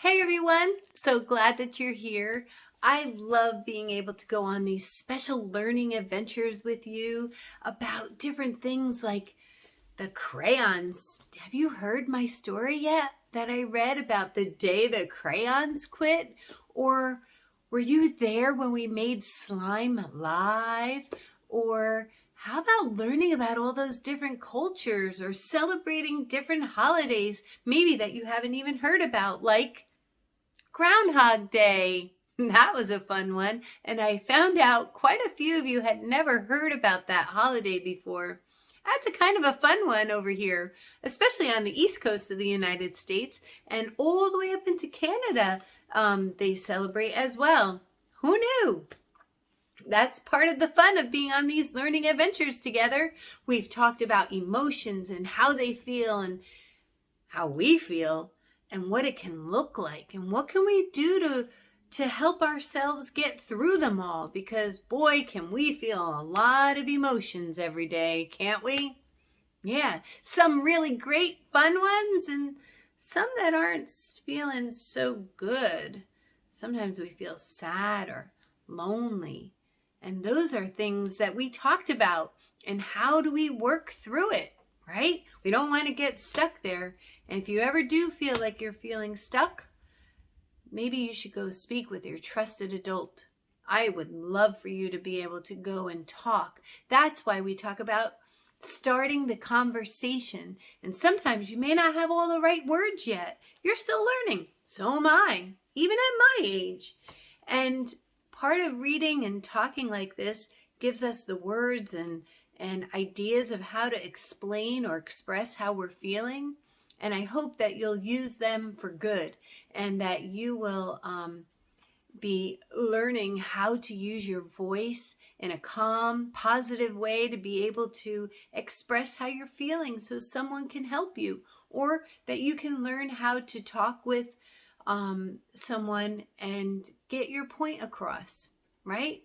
Hey everyone, so glad that you're here. I love being able to go on these special learning adventures with you about different things like the crayons. Have you heard my story yet that I read about the day the crayons quit? Or were you there when we made slime live? Or how about learning about all those different cultures or celebrating different holidays, maybe that you haven't even heard about, like Groundhog Day? That was a fun one, and I found out quite a few of you had never heard about that holiday before. That's a kind of a fun one over here, especially on the east coast of the United States and all the way up into Canada. They celebrate as well. Who knew? That's part of the fun of being on these learning adventures together. We've talked about emotions and how they feel and how we feel and what it can look like and what can we do to help ourselves get through them all, because boy, can we feel a lot of emotions every day, can't we? Yeah, some really great fun ones and some that aren't feeling so good. Sometimes we feel sad or lonely, and those are things that we talked about. And how do we work through it? Right? We don't want to get stuck there. And if you ever do feel like you're feeling stuck, maybe you should go speak with your trusted adult. I would love for you to be able to go and talk. That's why we talk about starting the conversation. And sometimes you may not have all the right words yet. You're still learning. So am I, even at my age. And part of reading and talking like this gives us the words and ideas of how to explain or express how we're feeling. And I hope that you'll use them for good and that you will be learning how to use your voice in a calm, positive way to be able to express how you're feeling so someone can help you, or that you can learn how to talk with someone and get your point across, right?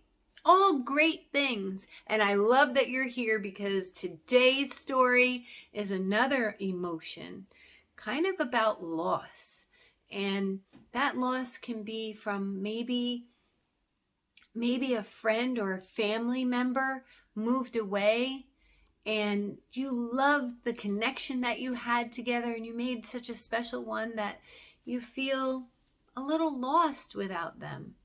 All great things. And I love that you're here because today's story is another emotion, kind of about loss. And that loss can be from maybe a friend or a family member moved away, and you loved the connection that you had together, and you made such a special one that you feel a little lost without them.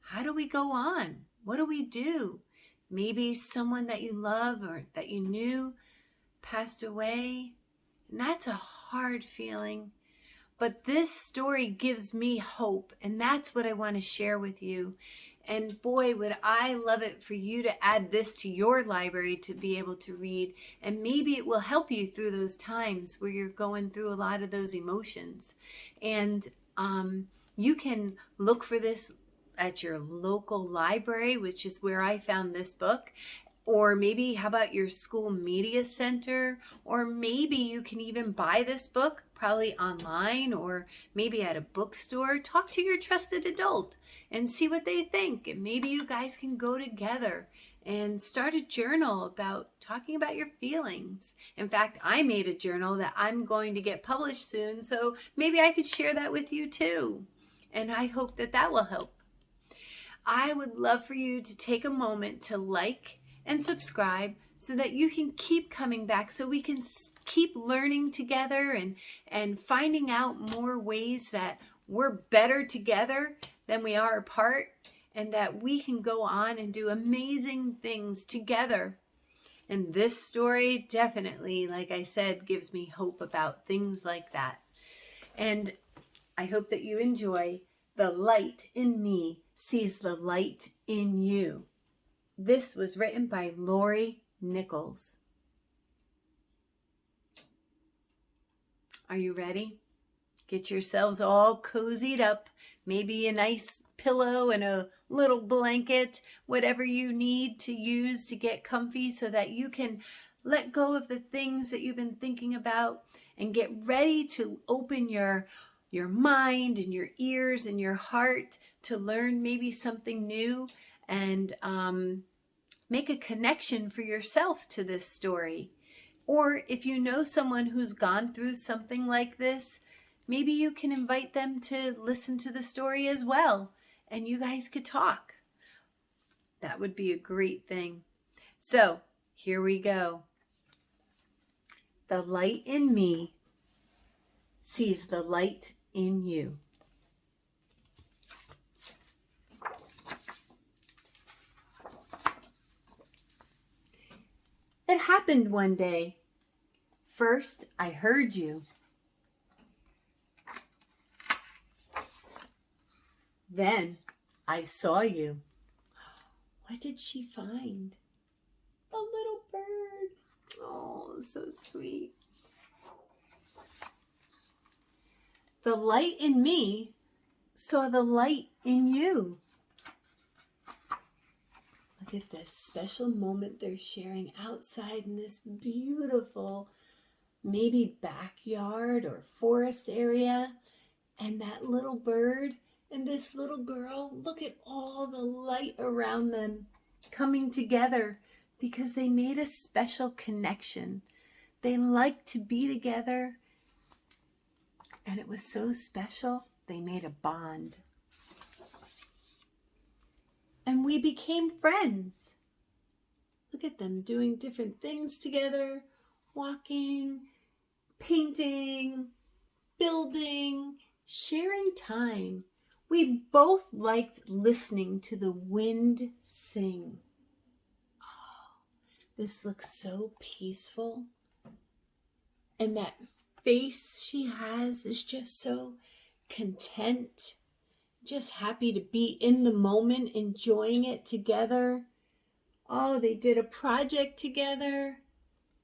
How do we go on? What do we do? Maybe someone that you love or that you knew passed away, and that's a hard feeling. But this story gives me hope, and that's what I want to share with you. And boy, would I love it for you to add this to your library to be able to read. And maybe it will help you through those times where you're going through a lot of those emotions. And you can look for this at your local library, which is where I found this book. Or maybe how about your school media center? Or maybe you can even buy this book probably online or maybe at a bookstore. Talk to your trusted adult and see what they think. And maybe you guys can go together and start a journal about talking about your feelings. In fact, I made a journal that I'm going to get published soon, so maybe I could share that with you too. And I hope that that will help. I would love for you to take a moment to like and subscribe so that you can keep coming back, so we can keep learning together and finding out more ways that we're better together than we are apart, and that we can go on and do amazing things together. And this story definitely, like I said, gives me hope about things like that. And I hope that you enjoy The Light in Me Sees the Light in You. This was written by Nichols. Are you ready? Get yourselves all cozied up. Maybe a nice pillow and a little blanket, whatever you need to use to get comfy so that you can let go of the things that you've been thinking about and get ready to open your mind and your ears and your heart to learn maybe something new and make a connection for yourself to this story. Or if you know someone who's gone through something like this, maybe you can invite them to listen to the story as well, and you guys could talk. That would be a great thing. So here we go. The light in me sees the light in you. It happened one day. First, I heard you. Then, I saw you. What did she find? A little bird. Oh, so sweet. The light in me saw the light in you. Look at this special moment they're sharing outside in this beautiful, maybe backyard or forest area. And that little bird and this little girl, look at all the light around them coming together because they made a special connection. They liked to be together, and it was so special, they made a bond. And we became friends. Look at them doing different things together, walking, painting, building, sharing time. We both liked listening to the wind sing. Oh, this looks so peaceful. And that face she has is just so content, just happy to be in the moment, enjoying it together. Oh, they did a project together.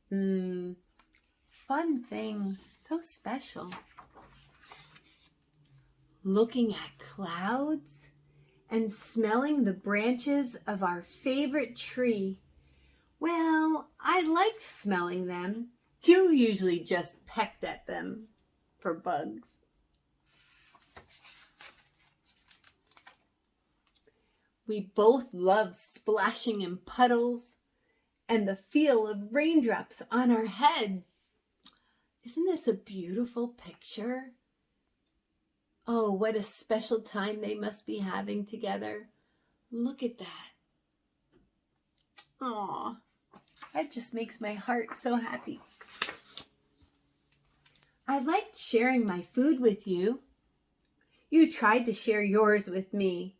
Fun things, so special. Looking at clouds and smelling the branches of our favorite tree. Well, I liked smelling them. You usually just pecked at them for bugs. We both love splashing in puddles and the feel of raindrops on our head. Isn't this a beautiful picture? Oh, what a special time they must be having together. Look at that. Aw, that just makes my heart so happy. I liked sharing my food with you. You tried to share yours with me.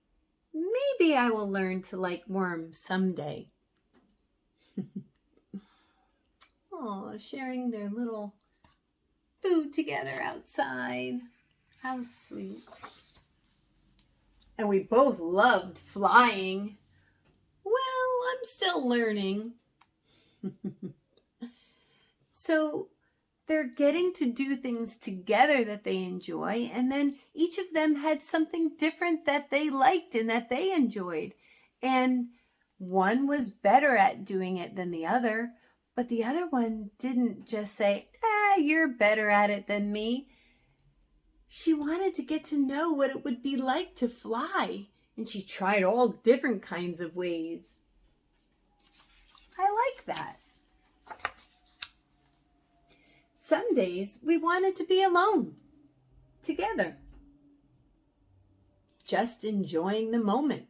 Maybe I will learn to like worms someday. Oh, sharing their little food together outside. How sweet. And we both loved flying. Well, I'm still learning. So they're getting to do things together that they enjoy, and then each of them had something different that they liked and that they enjoyed. And one was better at doing it than the other, but the other one didn't just say, you're better at it than me. She wanted to get to know what it would be like to fly, and she tried all different kinds of ways. I like that. Some days we wanted to be alone, together, just enjoying the moment,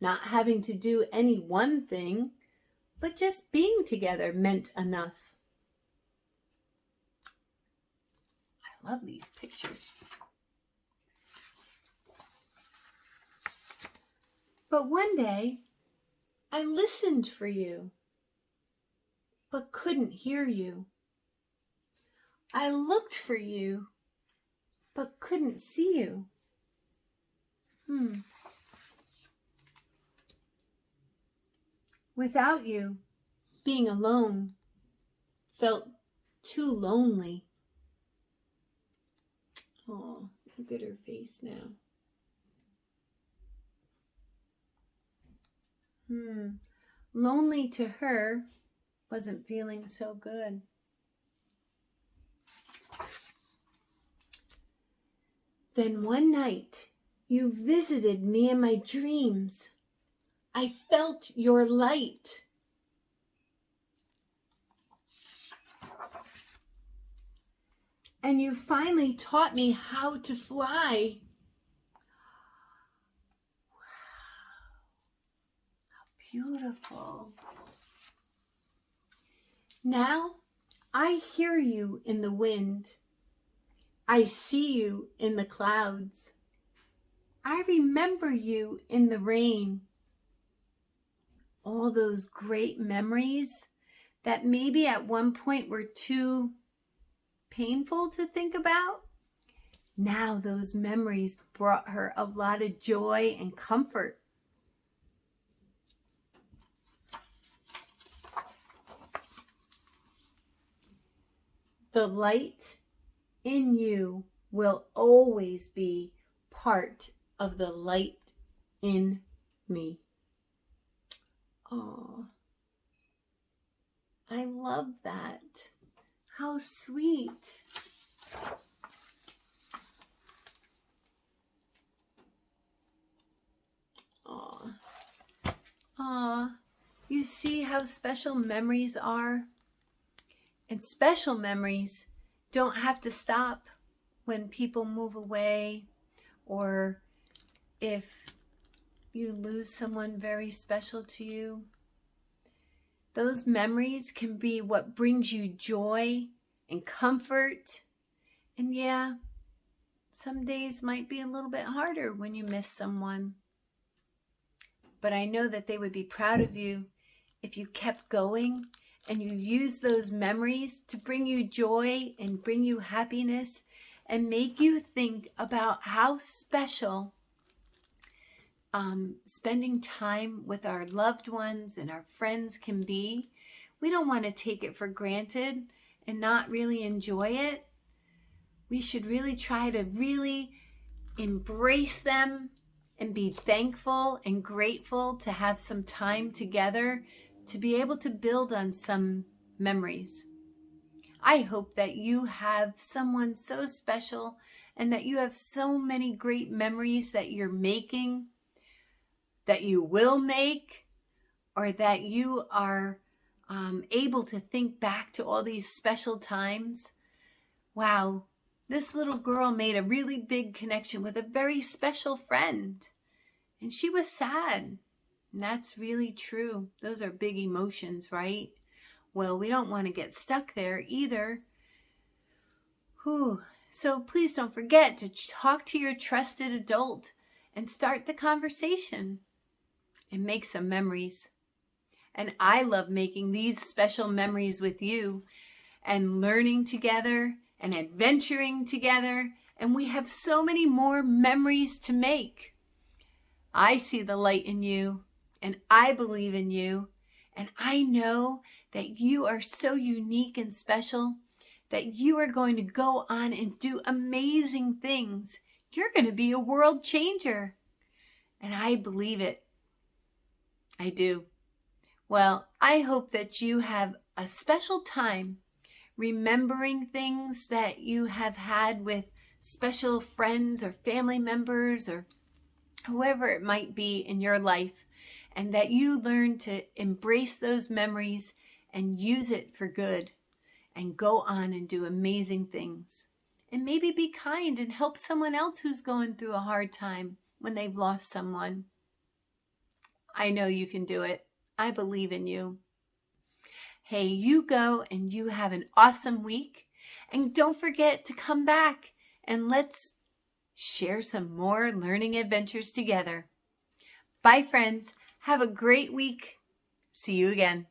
not having to do any one thing, but just being together meant enough. I love these pictures. But one day, I listened for you, but couldn't hear you. I looked for you, but couldn't see you. Without you, being alone felt too lonely. Oh, look at her face now. Lonely to her wasn't feeling so good. Then one night, you visited me in my dreams. I felt your light. And you finally taught me how to fly. Beautiful. Now I hear you in the wind. I see you in the clouds. I remember you in the rain. All those great memories that maybe at one point were too painful to think about. Now those memories brought her a lot of joy and comfort. The light in you will always be part of the light in me. Oh, I love that. How sweet. Oh, oh, you see how special memories are? And special memories don't have to stop when people move away, or if you lose someone very special to you. Those memories can be what brings you joy and comfort. And yeah, some days might be a little bit harder when you miss someone. But I know that they would be proud of you if you kept going and you use those memories to bring you joy and bring you happiness and make you think about how special spending time with our loved ones and our friends can be. We don't want to take it for granted and not really enjoy it. We should really try to really embrace them and be thankful and grateful to have some time together to be able to build on some memories. I hope that you have someone so special and that you have so many great memories that you're making, that you will make, or that you are able to think back to all these special times. Wow, this little girl made a really big connection with a very special friend, and she was sad. And that's really true. Those are big emotions, right? Well, we don't want to get stuck there either. Whew. So please don't forget to talk to your trusted adult and start the conversation and make some memories. And I love making these special memories with you and learning together and adventuring together. And we have so many more memories to make. I see the light in you, and I believe in you. And I know that you are so unique and special that you are going to go on and do amazing things. You're going to be a world changer. And I believe it. I do. Well, I hope that you have a special time remembering things that you have had with special friends or family members or whoever it might be in your life, and that you learn to embrace those memories and use it for good and go on and do amazing things. And maybe be kind and help someone else who's going through a hard time when they've lost someone. I know you can do it. I believe in you. Hey, you go and you have an awesome week. And don't forget to come back and let's share some more learning adventures together. Bye, friends. Have a great week. See you again.